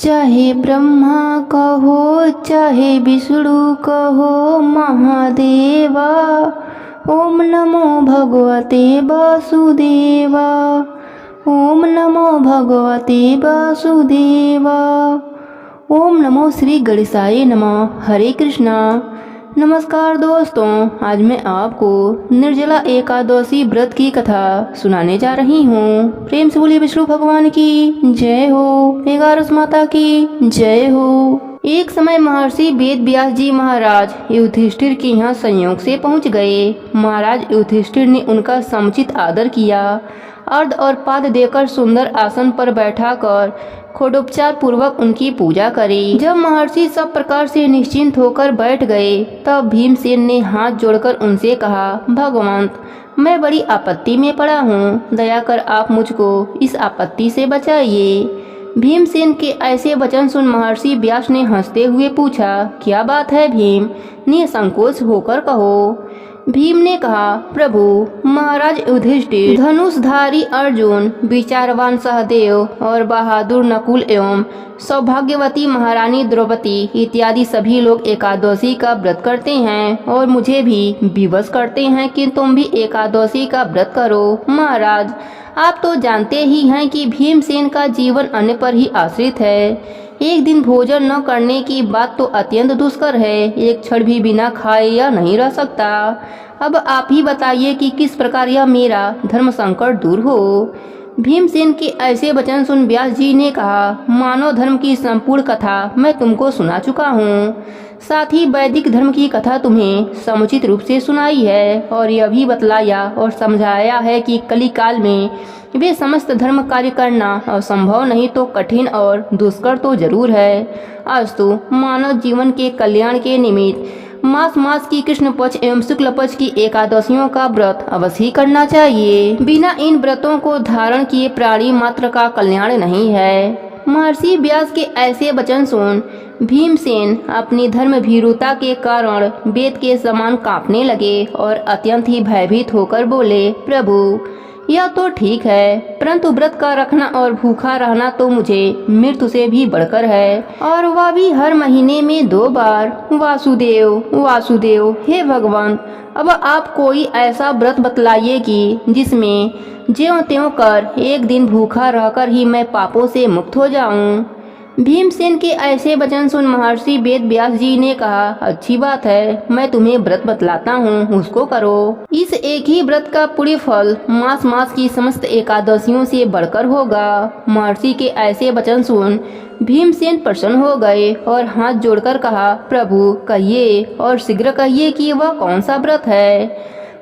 चाहे ब्रह्मा कहो चाहे विष्णु कहो महादेवा, ओम नमो भगवते वासुदेवा, ओम नमो भगवते वासुदेवा। ओम नमो श्री गणेशाय नमः। हरे कृष्णा। नमस्कार दोस्तों, आज मैं आपको निर्जला एकादशी व्रत की कथा सुनाने जा रही हूँ। प्रेम से बोलिए विष्णु भगवान की जय हो, एकादश माता की जय हो। एक समय महर्षि वेद व्यास जी महाराज युधिष्ठिर के यहाँ संयोग से पहुँच गए। महाराज युधिष्ठिर ने उनका समुचित आदर किया, अर्घ और पाद देकर सुंदर आसन पर बैठाकर खोडोपचार पूर्वक उनकी पूजा करी। जब महर्षि सब प्रकार से निश्चिंत होकर बैठ गए, तब भीमसेन ने हाथ जोड़कर उनसे कहा, भगवंत, मैं बड़ी आपत्ति में पड़ा हूँ, दया कर आप मुझको इस आपत्ति से बचाइए। भीमसेन के ऐसे वचन सुन महर्षि व्यास ने हंसते हुए पूछा, क्या बात है भीम, निसंकोच होकर कहो। भीम ने कहा, प्रभु, महाराज युधिष्ठिर, धनुषधारी अर्जुन, विचारवान सहदेव और बहादुर नकुल एवं सौभाग्यवती महारानी द्रौपदी इत्यादि सभी लोग एकादशी का व्रत करते हैं और मुझे भी विवश करते हैं कि तुम भी एकादशी का व्रत करो। महाराज, आप तो जानते ही हैं कि भीमसेन का जीवन अन्न पर ही आश्रित है। एक दिन भोजन न करने की बात तो अत्यंत दुष्कर है, एक क्षण भी बिना खाए या नहीं रह सकता। अब आप ही बताइए कि किस प्रकार यह मेरा धर्म संकट दूर हो। भीमसेन के ऐसे वचन सुन व्यास जी ने कहा, मानव धर्म की संपूर्ण कथा मैं तुमको सुना चुका हूँ, साथ ही वैदिक धर्म की कथा तुम्हें समुचित रूप से सुनाई है और यह भी बतलाया और समझाया है कि कली काल में वे समस्त धर्म कार्य करना असंभव नहीं तो कठिन और दुष्कर तो जरूर है। अस्तु, मानव जीवन के कल्याण के निमित्त मास की कृष्ण पक्ष एवं शुक्ल पक्ष की एकादशियों का व्रत अवश्य ही करना चाहिए। बिना इन व्रतों को धारण किए प्राणी मात्र का कल्याण नहीं है। महर्षि व्यास के ऐसे वचन सुन भीमसेन अपनी धर्म भीरुता के कारण वेद के समान कांपने लगे और अत्यंत ही भयभीत होकर बोले, प्रभु, यह तो ठीक है, परंतु व्रत का रखना और भूखा रहना तो मुझे मृत्यु से भी बढ़कर है, और वह भी हर महीने में 2 बार। वासुदेव वासुदेव, हे भगवान, अब आप कोई ऐसा व्रत बतलाइए कि जिसमें ज्यों त्यों कर एक दिन भूखा रहकर ही मैं पापों से मुक्त हो जाऊं। भीमसेन के ऐसे वचन सुन महर्षि वेद व्यास जी ने कहा, अच्छी बात है, मैं तुम्हें व्रत बतलाता हूँ, उसको करो। इस एक ही व्रत का पुण्य फल मास की समस्त एकादशियों से बढ़कर होगा। महर्षि के ऐसे वचन सुन भीमसेन प्रसन्न हो गए और हाथ जोड़कर कहा, प्रभु, कहिए और शीघ्र कहिए कि वह कौन सा व्रत है।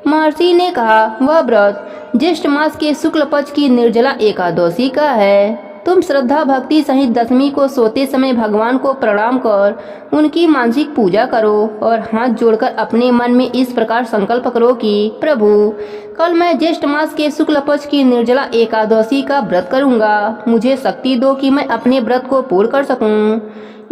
महर्षि ने कहा, वह व्रत ज्येष्ठ मास के शुक्ल पक्ष की निर्जला एकादशी का है। तुम श्रद्धा भक्ति सहित दशमी को सोते समय भगवान को प्रणाम कर उनकी मानसिक पूजा करो और हाथ जोड़कर अपने मन में इस प्रकार संकल्प करो कि प्रभु, कल मैं ज्येष्ठ मास के शुक्ल पक्ष की निर्जला एकादशी का व्रत करूंगा, मुझे शक्ति दो कि मैं अपने व्रत को पूर्ण कर सकूं।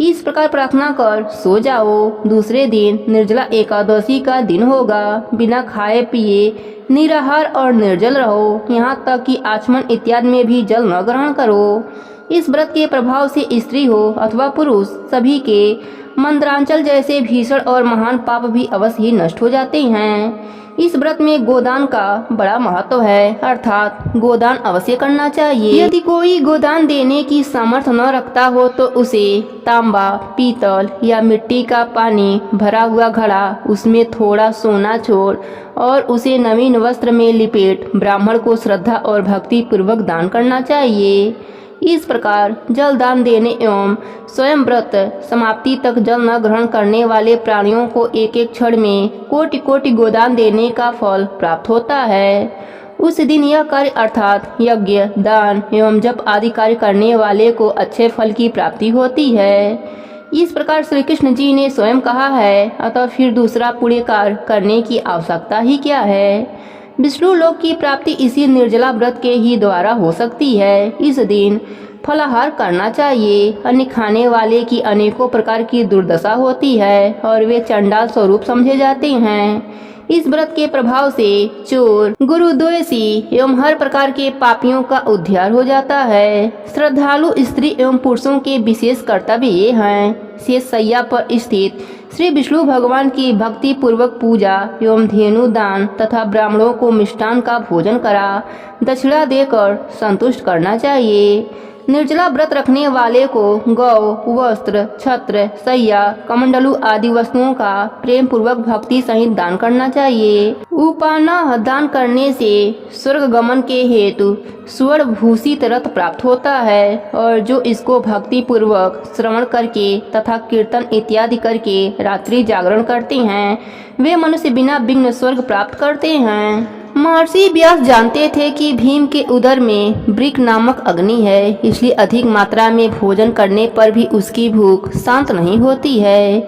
इस प्रकार प्रार्थना कर सो जाओ। दूसरे दिन निर्जला एकादशी का दिन होगा। बिना खाए पिए निराहार और निर्जल रहो, यहाँ तक कि आचमन इत्यादि में भी जल न ग्रहण करो। इस व्रत के प्रभाव से स्त्री हो अथवा पुरुष, सभी के मंत्रांचल जैसे भीषण और महान पाप भी अवश्य ही नष्ट हो जाते हैं। इस व्रत में गोदान का बड़ा महत्व है, अर्थात गोदान अवश्य करना चाहिए। यदि कोई गोदान देने की सामर्थ्य न रखता हो तो उसे तांबा, पीतल या मिट्टी का पानी भरा हुआ घड़ा, उसमें थोड़ा सोना छोड़ और उसे नवीन वस्त्र में लिपेट ब्राह्मण को श्रद्धा और भक्ति पूर्वक दान करना चाहिए। इस प्रकार जल दान देने एवं स्वयं व्रत समाप्ति तक जल न ग्रहण करने वाले प्राणियों को एक एक क्षण में कोटि कोटि गोदान देने का फल प्राप्त होता है। उस दिन यह कार्य अर्थात यज्ञ, दान एवं जप आदि कार्य करने वाले को अच्छे फल की प्राप्ति होती है। इस प्रकार श्री कृष्ण जी ने स्वयं कहा है, अतः फिर दूसरा पुण्य कार्य करने की आवश्यकता ही क्या है। विष्णु लोक की प्राप्ति इसी निर्जला व्रत के ही द्वारा हो सकती है। इस दिन फलाहार करना चाहिए, अन्य खाने वाले की अनेकों प्रकार की दुर्दशा होती है और वे चंडाल स्वरूप समझे जाते हैं। इस व्रत के प्रभाव से चोर, गुरुद्वेषी एवं हर प्रकार के पापियों का उद्धार हो जाता है। श्रद्धालु स्त्री एवं पुरुषों के विशेष कर्तव्य ये हैं। शेष सैया पर स्थित श्री विष्णु भगवान की भक्ति पूर्वक पूजा एवं धेनु दान तथा ब्राह्मणों को मिष्टान का भोजन करा दक्षिणा देकर संतुष्ट करना चाहिए। निर्जला व्रत रखने वाले को गौ, वस्त्र, छत्र, सैया, कमंडलू आदि वस्तुओं का प्रेम पूर्वक भक्ति सहित दान करना चाहिए। उपानाह दान करने से स्वर्ग गमन के हेतु स्वर्ण भूषित रथ प्राप्त होता है और जो इसको भक्ति पूर्वक श्रवण करके तथा कीर्तन इत्यादि करके रात्रि जागरण करते हैं वे मनुष्य बिना विघ्न स्वर्ग प्राप्त करते हैं। महर्षि व्यास जानते थे कि भीम के उदर में वृक नामक अग्नि है, इसलिए अधिक मात्रा में भोजन करने पर भी उसकी भूख शांत नहीं होती है।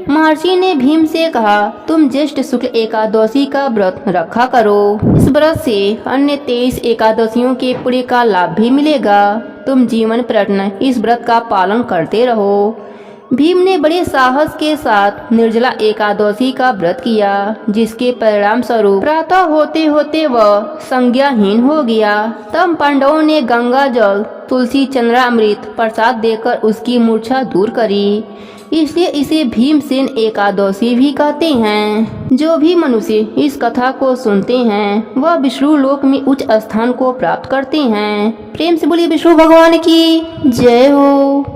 महर्षि ने भीम से कहा, तुम ज्येष्ठ शुक्ल एकादशी का व्रत रखा करो। इस व्रत से अन्य 23 एकादशियों के पुण्य का लाभ भी मिलेगा। तुम जीवन पर्यंत इस व्रत का पालन करते रहो। भीम ने बड़े साहस के साथ निर्जला एकादशी का व्रत किया, जिसके परिणाम स्वरूप प्रातः होते होते वह संज्ञाहीन हो गया। तब पांडवों ने गंगा जल, तुलसी, चंद्रामृत प्रसाद देकर उसकी मूर्छा दूर करी। इसलिए इसे भीमसेन एकादशी भी कहते हैं। जो भी मनुष्य इस कथा को सुनते हैं वह विष्णु लोक में उच्च स्थान को प्राप्त करते हैं। प्रेम से बोलिए विष्णु भगवान की जय हो।